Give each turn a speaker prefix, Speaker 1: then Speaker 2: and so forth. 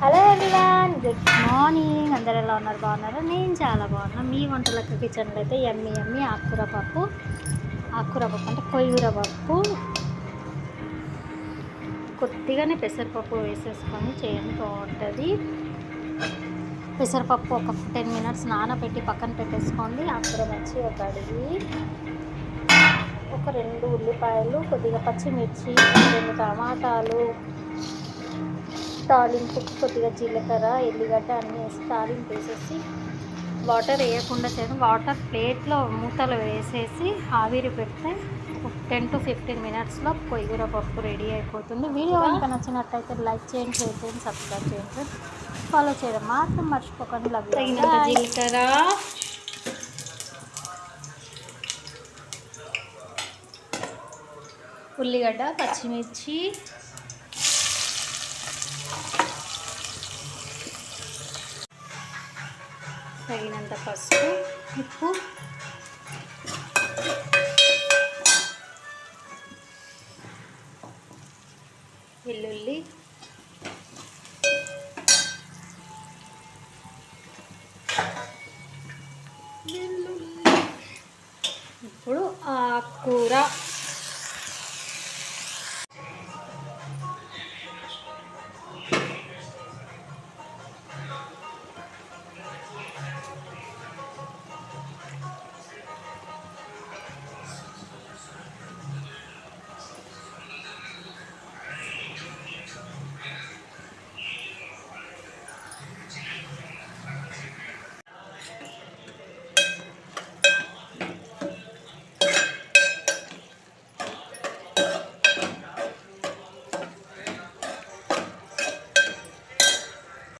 Speaker 1: Hello everyone, good morning. అందరు ఎలా ఉన్నారు? బాగున్నారు? నేను చాలా బాగున్నాను. మీ వంటలకు కిచెన్లో అయితే ఎమ్మి ఆకుకూర పప్పు అంటే కొయ్యూర పప్పు, కొద్దిగానే పెసరపప్పు వేసేసుకొని చేయండి, బాగుంటుంది. పెసరపప్పు ఒక 10 మినిట్స్ నానబెట్టి పక్కన పెట్టేసుకోండి. ఆకుకూర మంచిగా కడిగి ఒక 2 ఉల్లిపాయలు, కొద్దిగా పచ్చిమిర్చి, 2 టమాటాలు, తాలింపుకు కొద్దిగా జీలకర్ర, ఎల్లిగడ్డ అన్నీ వేసి తాలింపు వేసేసి వాటర్ వేయకుండా చేయడం. వాటర్ ప్లేట్లో మూతలు వేసేసి ఆవిరి పెడితే 10 to 15 మినిట్స్లో కొయ్యూర పప్పు రెడీ అయిపోతుంది. వీడియో కనుక నచ్చినట్టయితే లైక్ చేయండి, షేర్ చేయండి, సబ్స్క్రైబ్ చేయండి, ఫాలో చేయడం మాత్రం మర్చిపోకండి. తగినంత జీలకర్ర, ఉల్లిగడ్డ, పచ్చిమిర్చి, తగినంత పసుపు, ఉప్పు, వెల్లుల్లి,